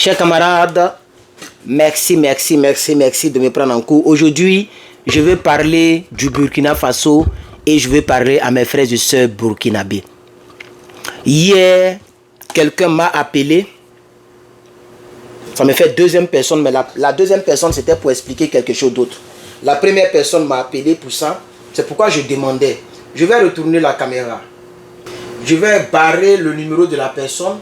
Chers camarades, merci de me prendre en cours. Aujourd'hui, je vais parler du Burkina Faso et je vais parler à mes frères et sœurs burkinabés. Hier, quelqu'un m'a appelé. Ça me fait deuxième personne, mais la deuxième personne, c'était pour expliquer quelque chose d'autre. La première personne m'a appelé pour ça. C'est pourquoi je demandais. Je vais retourner la caméra. Je vais barrer le numéro de la personne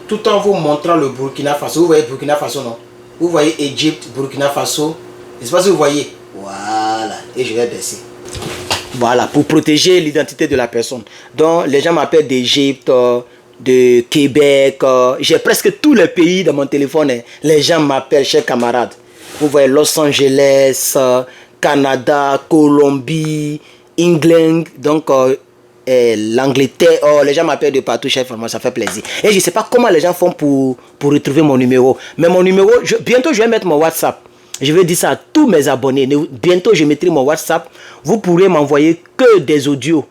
tout en vous montrant le Burkina Faso. Vous voyez Burkina Faso, non? Vous voyez Égypte, Burkina Faso. Je ne sais pas si vous voyez. Voilà. Et je vais baisser. Voilà, pour protéger l'identité de la personne. Donc, les gens m'appellent d'Égypte, de Québec. J'ai presque tous les pays dans mon téléphone. Les gens m'appellent, chers camarades. Vous voyez Los Angeles, Canada, Colombie, England. Donc, l'Angleterre, les gens m'appellent de partout, chef, moi ça fait plaisir. Et je ne sais pas comment les gens font pour retrouver mon numéro. Mais mon numéro, bientôt je vais mettre mon WhatsApp. Je vais dire ça à tous mes abonnés. Bientôt je mettrai mon WhatsApp. Vous pourrez m'envoyer que des audios.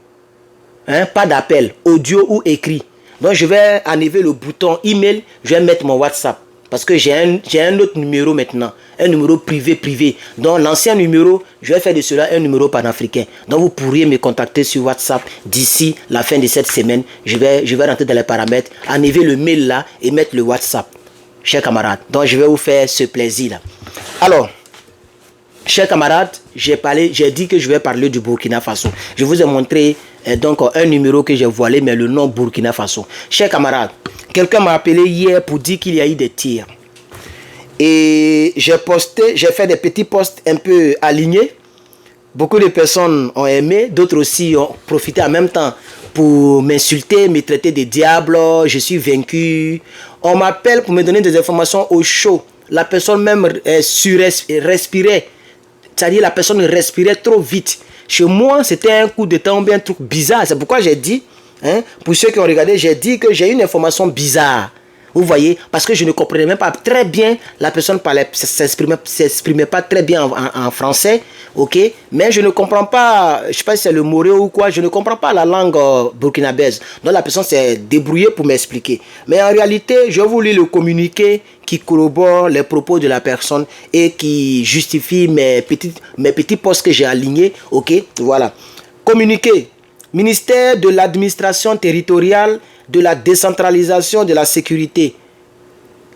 Hein, pas d'appel, audio ou écrit. Donc je vais enlever le bouton email, je vais mettre mon WhatsApp. Parce que j'ai un autre numéro maintenant. Un numéro privé. Donc l'ancien numéro, je vais faire de cela un numéro panafricain. Donc vous pourriez me contacter sur WhatsApp d'ici la fin de cette semaine. Je vais rentrer dans les paramètres, enlever le mail là et mettre le WhatsApp. Chers camarades, donc je vais vous faire ce plaisir là. Alors, chers camarades, j'ai dit que je vais parler du Burkina Faso. Je vous ai montré donc un numéro que j'ai voilé, mais le nom Burkina Faso. Chers camarades, quelqu'un m'a appelé hier pour dire qu'il y a eu des tirs. Et j'ai fait des petits posts un peu alignés. Beaucoup de personnes ont aimé, d'autres aussi ont profité en même temps pour m'insulter, me traiter de diable, je suis vaincu. On m'appelle pour me donner des informations au chaud. La personne même respirait. C'est-à-dire la personne respirait trop vite. Chez moi, c'était un coup de temps, bien un truc bizarre. C'est pourquoi j'ai dit, pour ceux qui ont regardé, j'ai dit que j'ai une information bizarre. Vous voyez, parce que je ne comprenais même pas très bien, la personne s'exprimait pas très bien en français, ok, mais je ne comprends pas, je ne sais pas si c'est le moré ou quoi, je ne comprends pas la langue burkinabèse. Donc la personne s'est débrouillée pour m'expliquer. Mais en réalité, je vous lis le communiqué qui corrobore les propos de la personne et qui justifie mes petits postes que j'ai alignés, ok, voilà. Communiqué, ministère de l'administration territoriale, de la décentralisation de la sécurité,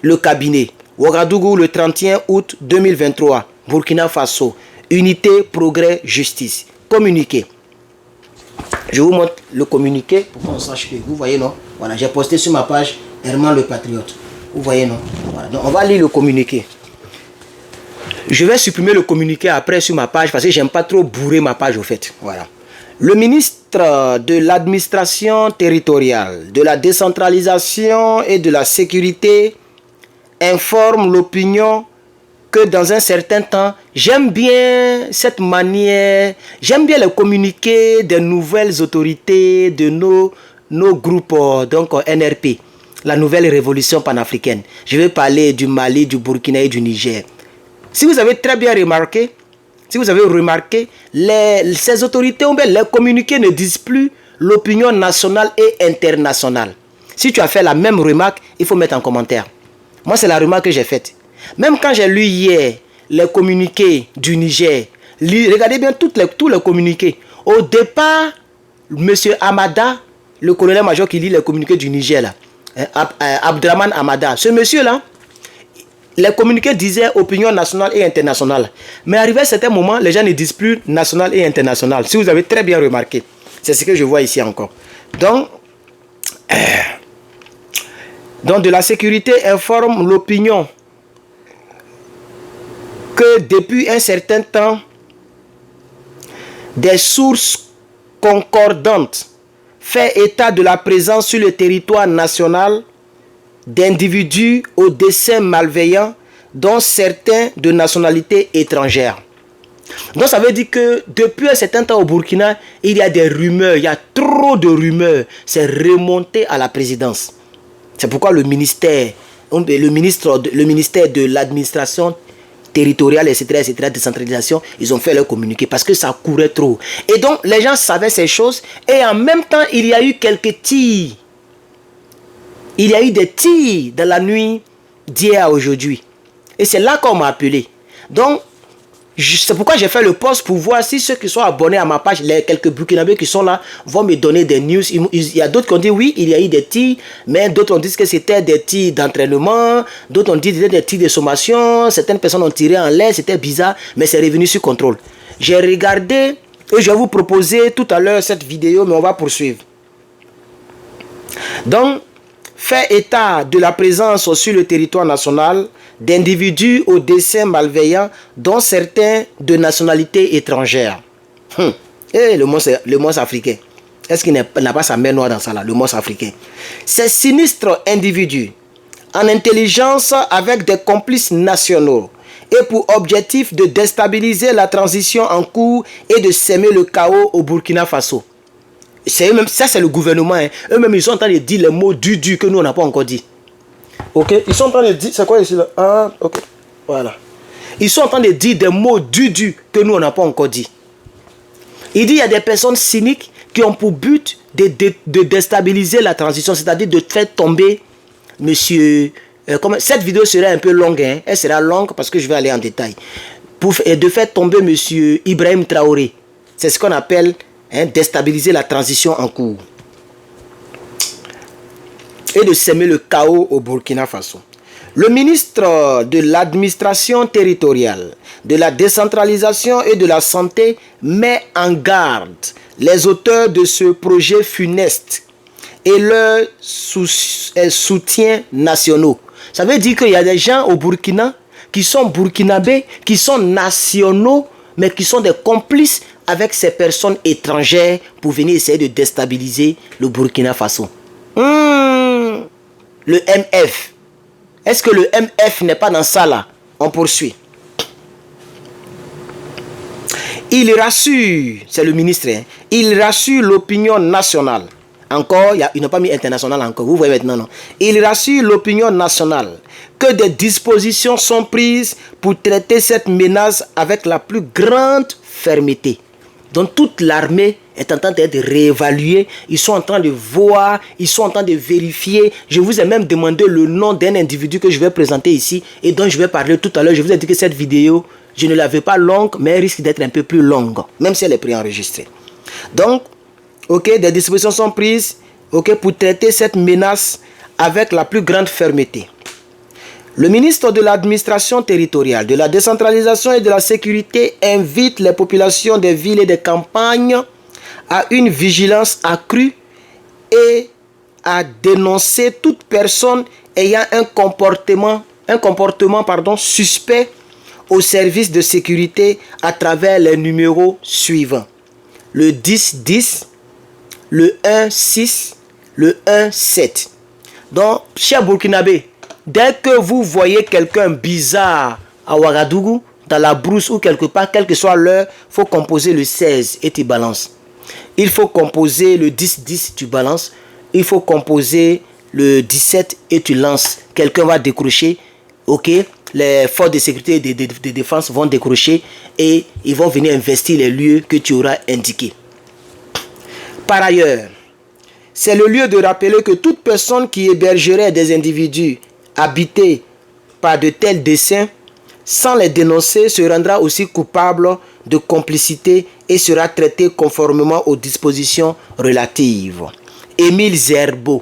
le cabinet, Ouagadougou, le 31 août 2023, Burkina Faso, unité, progrès, justice. Communiqué. Je vous montre le communiqué pour qu'on sache que, vous voyez, non? Voilà, j'ai posté sur ma page Herman le Patriote. Vous voyez, non? Voilà, donc on va lire le communiqué. Je vais supprimer le communiqué après sur ma page parce que j'aime pas trop bourrer ma page au fait. Voilà. Le ministre de l'administration territoriale, de la décentralisation et de la sécurité informe l'opinion que dans un certain temps, j'aime bien cette manière, j'aime bien le communiqué des nouvelles autorités de nos groupes, donc NRP, la nouvelle révolution panafricaine. Je vais parler du Mali, du Burkina et du Niger. Si vous avez très bien remarqué, ces autorités, les communiqués ne disent plus l'opinion nationale et internationale. Si tu as fait la même remarque, il faut mettre en commentaire. Moi, c'est la remarque que j'ai faite. Même quand j'ai lu hier les communiqués du Niger, regardez bien tous les communiqués. Au départ, M. Amada, le colonel-major qui lit les communiqués du Niger, là, Abdraman Amada, ce monsieur-là, les communiqués disaient opinion nationale et internationale. Mais arrivé à certains moments, les gens ne disent plus national et international. Si vous avez très bien remarqué. C'est ce que je vois ici encore. Donc de la sécurité informe l'opinion que depuis un certain temps, des sources concordantes font état de la présence sur le territoire national d'individus aux desseins malveillants, dont certains de nationalité étrangère. Donc ça veut dire que depuis un certain temps au Burkina, il y a des rumeurs, il y a trop de rumeurs. C'est remonté à la présidence. C'est pourquoi le ministère de l'administration territoriale, etc., décentralisation, ils ont fait leur communiqué parce que ça courait trop. Et donc les gens savaient ces choses et en même temps, il y a eu quelques tirs. Il y a eu des tirs dans la nuit d'hier à aujourd'hui. Et c'est là qu'on m'a appelé. Donc, c'est pourquoi j'ai fait le post pour voir si ceux qui sont abonnés à ma page, les quelques Burkinabés qui sont là, vont me donner des news. Il y a d'autres qui ont dit oui, il y a eu des tirs, mais d'autres ont dit que c'était des tirs d'entraînement, d'autres ont dit que c'était des tirs de sommation, certaines personnes ont tiré en l'air, c'était bizarre, mais c'est revenu sur contrôle. J'ai regardé et je vais vous proposer tout à l'heure cette vidéo, mais on va poursuivre. Donc, fait état de la présence sur le territoire national d'individus aux desseins malveillants, dont certains de nationalité étrangère. Et le monstre africain. Est-ce qu'il n'a pas sa main noire dans ça là, le monstre africain? Ces sinistres individus, en intelligence avec des complices nationaux, et pour objectif de déstabiliser la transition en cours et de semer le chaos au Burkina Faso. Ça, c'est le gouvernement. Hein. Eux-mêmes, ils sont en train de dire les mots du que nous, on n'a pas encore dit. Ok? Ils sont en train de dire... C'est quoi ici là? Ah, ok. Voilà. Ils sont en train de dire des mots du que nous, on n'a pas encore dit. Il dit qu'il y a des personnes cyniques qui ont pour but de déstabiliser la transition, c'est-à-dire de faire tomber monsieur... cette vidéo sera un peu longue. Hein? Elle sera longue parce que je vais aller en détail. De faire tomber monsieur Ibrahim Traoré. C'est ce qu'on appelle... déstabiliser la transition en cours et de semer le chaos au Burkina Faso. Le ministre de l'administration territoriale, de la décentralisation et de la santé met en garde les auteurs de ce projet funeste et leurs soutiens nationaux. Ça veut dire qu'il y a des gens au Burkina qui sont burkinabés, qui sont nationaux, mais qui sont des complices avec ces personnes étrangères pour venir essayer de déstabiliser le Burkina Faso. Le MF. Est-ce que le MF n'est pas dans ça là? On poursuit. Il rassure, c'est le ministre, hein, il rassure l'opinion nationale. Encore, il n'a pas mis international encore, vous voyez maintenant, non? Il rassure l'opinion nationale que des dispositions sont prises pour traiter cette menace avec la plus grande fermeté. Donc toute l'armée est en train d'être réévaluée, ils sont en train de voir, ils sont en train de vérifier. Je vous ai même demandé le nom d'un individu que je vais présenter ici et dont je vais parler tout à l'heure. Je vous ai dit que cette vidéo, je ne l'avais pas longue, mais elle risque d'être un peu plus longue, même si elle est préenregistrée. Donc, ok, des dispositions sont prises, ok, pour traiter cette menace avec la plus grande fermeté. Le ministre de l'administration territoriale, de la décentralisation et de la sécurité invite les populations des villes et des campagnes à une vigilance accrue et à dénoncer toute personne ayant un comportement suspect au service de sécurité à travers les numéros suivants. Le 1010, le 16, le 17. Donc, cher Burkinabé, dès que vous voyez quelqu'un bizarre à Ouagadougou, dans la brousse ou quelque part, quelle que soit l'heure, il faut composer le 16 et tu balances. Il faut composer le 10-10, tu balances. Il faut composer le 17 et tu lances. Quelqu'un va décrocher, ok. Les forces de sécurité et de défense vont décrocher et ils vont venir investir les lieux que tu auras indiqués. Par ailleurs, c'est le lieu de rappeler que toute personne qui hébergerait des individus habités par de tels desseins, sans les dénoncer, se rendra aussi coupable de complicité et sera traité conformément aux dispositions relatives. Émile Zerbo,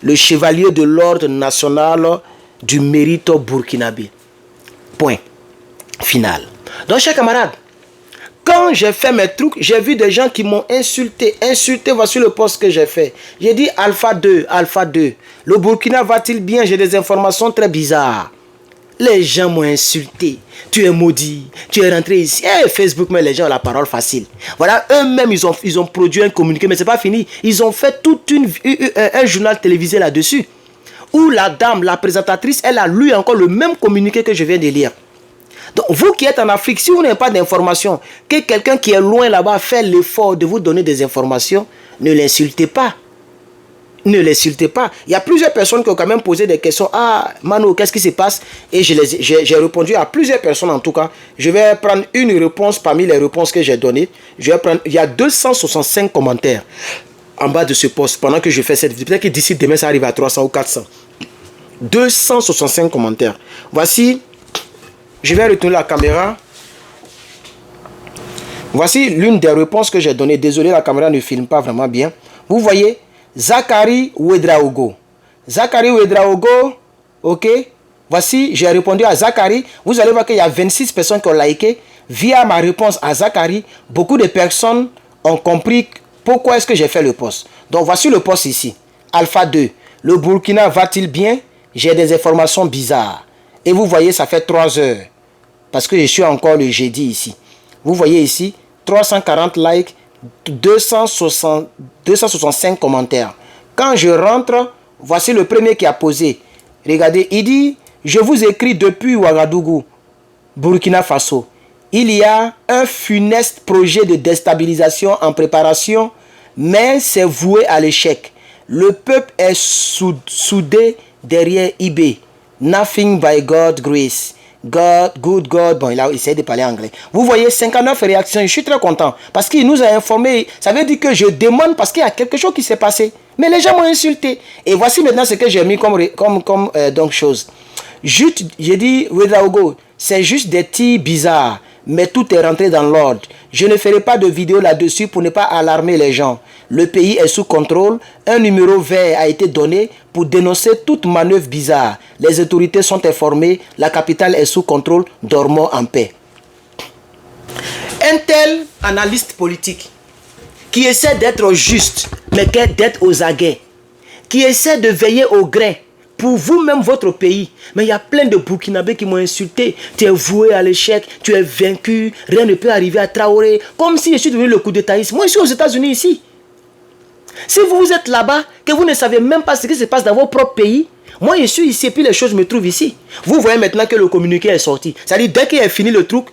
le chevalier de l'ordre national du mérite burkinabé. Point. Final. Donc, chers camarades, quand j'ai fait mes trucs, j'ai vu des gens qui m'ont insulté. Voici le post que j'ai fait. J'ai dit Alpha 2, Alpha 2. Le Burkina va-t-il bien? J'ai des informations très bizarres. Les gens m'ont insulté. Tu es maudit. Tu es rentré ici. Facebook, mais les gens ont la parole facile. Voilà, eux-mêmes, ils ont produit un communiqué, mais ce n'est pas fini. Ils ont fait tout un journal télévisé là-dessus. Où la dame, la présentatrice, elle a lu encore le même communiqué que je viens de lire. Donc, vous qui êtes en Afrique, si vous n'avez pas d'informations, que quelqu'un qui est loin là-bas fait l'effort de vous donner des informations, ne l'insultez pas. Ne l'insultez pas. Il y a plusieurs personnes qui ont quand même posé des questions. Ah, Mano, qu'est-ce qui se passe? Et j'ai répondu à plusieurs personnes en tout cas. Je vais prendre une réponse parmi les réponses que j'ai données. Il y a 265 commentaires en bas de ce post pendant que je fais cette vidéo. Peut-être que d'ici demain, ça arrive à 300 ou 400. 265 commentaires. Voici, je vais retourner la caméra. Voici l'une des réponses que j'ai données. Désolé, la caméra ne filme pas vraiment bien. Vous voyez, Zachary Ouedraogo. Zachary Ouedraogo, ok. Voici, j'ai répondu à Zachary. Vous allez voir qu'il y a 26 personnes qui ont liké. Via ma réponse à Zachary, beaucoup de personnes ont compris pourquoi est-ce que j'ai fait le post. Donc, voici le post ici. Alpha 2. Le Burkina va-t-il bien? J'ai des informations bizarres. Et vous voyez, ça fait 3 heures. Parce que je suis encore le jeudi ici. Vous voyez ici, 340 likes, 265 commentaires. Quand je rentre, voici le premier qui a posé. Regardez, il dit, je vous écris depuis Ouagadougou, Burkina Faso. Il y a un funeste projet de déstabilisation en préparation, mais c'est voué à l'échec. Le peuple est soudé derrière IB. Nothing by God's grace. God, good God. Bon, il a essayé de parler anglais. Vous voyez, 59 réactions. Je suis très content. Parce qu'il nous a informé. Ça veut dire que je demande parce qu'il y a quelque chose qui s'est passé. Mais les gens m'ont insulté. Et voici maintenant ce que j'ai mis comme donc chose. Juste, j'ai dit, Ouedraogo, c'est juste des tirs bizarres. Mais tout est rentré dans l'ordre. Je ne ferai pas de vidéo là-dessus pour ne pas alarmer les gens. Le pays est sous contrôle. Un numéro vert a été donné pour dénoncer toute manœuvre bizarre. Les autorités sont informées. La capitale est sous contrôle. Dormons en paix. Un tel analyste politique qui essaie d'être juste, mais d'être aux aguets, qui essaie de veiller au grain pour vous-même, votre pays. Mais il y a plein de Burkinabés qui m'ont insulté. Tu es voué à l'échec, tu es vaincu, rien ne peut arriver à Traoré. Comme si je suis devenu le coup d'étatisme. Moi, je suis aux États-Unis ici. Si vous êtes là-bas, que vous ne savez même pas ce qui se passe dans vos propres pays, moi, je suis ici et puis les choses me trouvent ici. Vous voyez maintenant que le communiqué est sorti. C'est-à-dire, dès qu'il a fini le truc,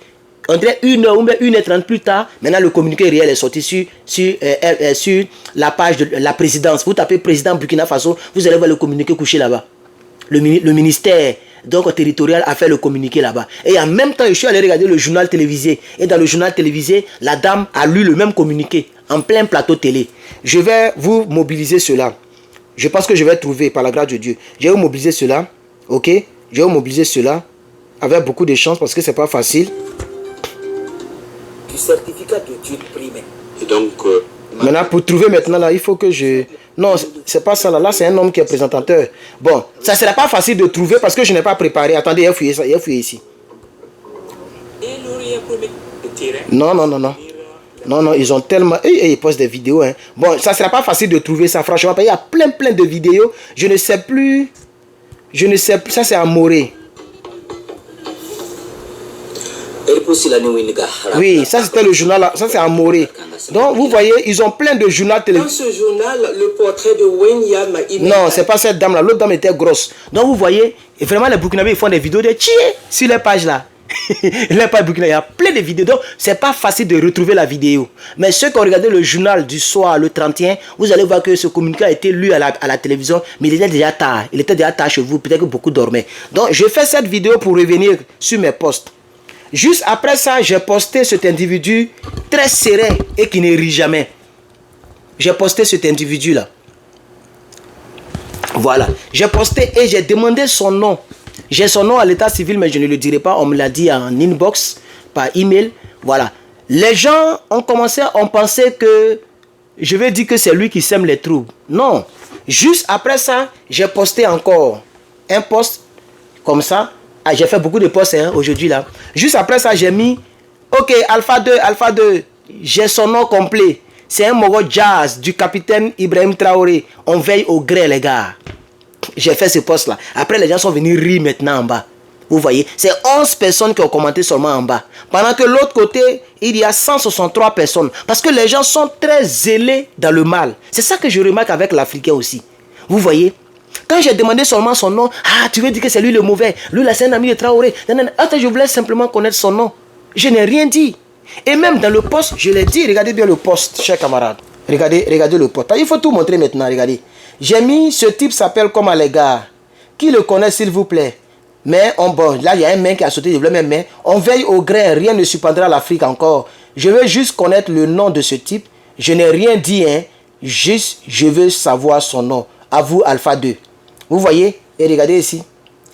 on dirait 1h ou 1h30 plus tard, maintenant le communiqué réel est sorti sur la page de la présidence. Vous tapez président Burkina Faso, vous allez voir le communiqué couché là-bas. Le ministère donc, territorial a fait le communiqué là-bas. Et en même temps, je suis allé regarder le journal télévisé. Et dans le journal télévisé, la dame a lu le même communiqué en plein plateau télé. Je vais vous mobiliser cela. Je pense que je vais trouver par la grâce de Dieu. Je vais vous mobiliser cela. Ok? Je vais vous mobiliser cela avec beaucoup de chance parce que c'est pas facile. Du certificat d'études primaires. Et donc... maintenant, pour trouver maintenant, là, il faut que je... Non, c'est pas ça là. Là, c'est un homme qui est présentateur. Bon, ça ne sera pas facile de trouver parce que je n'ai pas préparé. Attendez, il y a fouillé ça. Il y a fouillé ici. Non, non, non, non. Non, non, ils ont tellement... ils postent des vidéos. Hein. Bon, ça ne sera pas facile de trouver ça, franchement. Il y a plein de vidéos. Je ne sais plus... Ça, c'est à Morée. Oui, ça c'était le journal, ça c'est à Morée. Donc vous voyez, ils ont plein de journaux télévisés. Dans ce journal, le portrait de Wenyam... Non, c'est pas cette dame là, l'autre dame était grosse. Donc vous voyez, et vraiment les Burkinabés ils font des vidéos de chier sur les pages là. Les pages Burkina, il y a plein de vidéos, donc c'est pas facile de retrouver la vidéo. Mais ceux qui ont regardé le journal du soir, le 31, vous allez voir que ce communiqué a été lu à la télévision, mais il était déjà tard. Il était déjà tard chez vous, peut-être que beaucoup dormaient. Donc je fais cette vidéo pour revenir sur mes posts. Juste après ça, j'ai posté cet individu très serein et qui ne rit jamais. J'ai posté cet individu-là. Voilà. J'ai posté et j'ai demandé son nom. J'ai son nom à l'état civil, mais je ne le dirai pas. On me l'a dit en inbox, par email. Voilà. Les gens ont pensé que je vais dire que c'est lui qui sème les troubles. Non. Juste après ça, j'ai posté encore un post comme ça. Ah, j'ai fait beaucoup de posts hein, aujourd'hui là. Juste après ça, j'ai mis ok, Alpha 2, j'ai son nom complet. C'est un Moro Jazz du capitaine Ibrahim Traoré. On veille au gré, les gars. J'ai fait ce post là. Après, les gens sont venus rire maintenant en bas. Vous voyez, c'est 11 personnes qui ont commenté seulement en bas. Pendant que l'autre côté, il y a 163 personnes. Parce que les gens sont très zélés dans le mal. C'est ça que je remarque avec l'Africain aussi. Vous voyez? Quand j'ai demandé seulement son nom, ah, tu veux dire que c'est lui le mauvais. Lui là, c'est un ami de Traoré. Attends, je voulais simplement connaître son nom. Je n'ai rien dit. Et même dans le post, je l'ai dit, regardez bien le post, chers camarades. Regardez le post. Il faut tout montrer maintenant, regardez. J'ai mis, ce type s'appelle comment les gars? Qui le connaît s'il vous plaît? Mais, bon, là, il y a un mec qui a sauté, mais on veille au grain, rien ne surprendra l'Afrique encore. Je veux juste connaître le nom de ce type. Je n'ai rien dit, hein. Juste, je veux savoir son nom. À vous, Alpha 2. Vous voyez, Et regardez ici,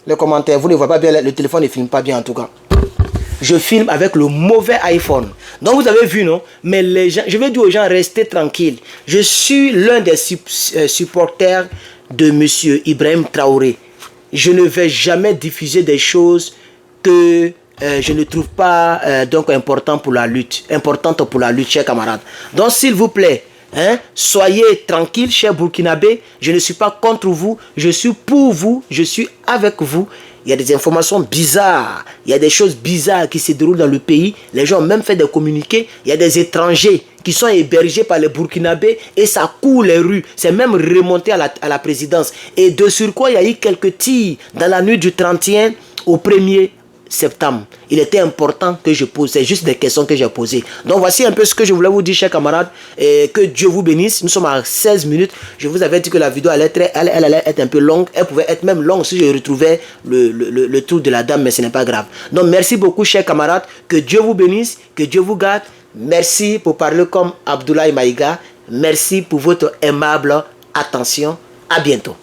les commentaires. Vous ne voyez pas bien, le téléphone ne filme pas bien en tout cas. Je filme avec le mauvais iPhone. Donc vous avez vu, non? Mais les gens, je vais dire aux gens, restez tranquilles. Je suis l'un des supporters de monsieur Ibrahim Traoré. Je ne vais jamais diffuser des choses que je ne trouve pas donc importantes pour la lutte, chers camarades. Donc s'il vous plaît, hein, soyez tranquilles, chers Burkinabés. Je ne suis pas contre vous, je suis pour vous, je suis avec vous. Il y a des informations bizarres, il y a des choses bizarres qui se déroulent dans le pays. Les gens ont même fait des communiqués. Il y a des étrangers qui sont hébergés par les Burkinabés et ça court les rues. C'est même remonté à la présidence. Et de surcroît, il y a eu quelques tirs dans la nuit du 31 au 1er septembre. Il était important que je pose. C'est juste des questions que j'ai posées. Donc voici un peu ce que je voulais vous dire, chers camarades. Et que Dieu vous bénisse. Nous sommes à 16 minutes. Je vous avais dit que la vidéo allait être un peu longue. Elle pouvait être même longue si je retrouvais le tour de la dame, mais ce n'est pas grave. Donc merci beaucoup, chers camarades. Que Dieu vous bénisse. Que Dieu vous garde. Merci pour parler comme Abdoulaye Maïga. Merci pour votre aimable attention. À bientôt.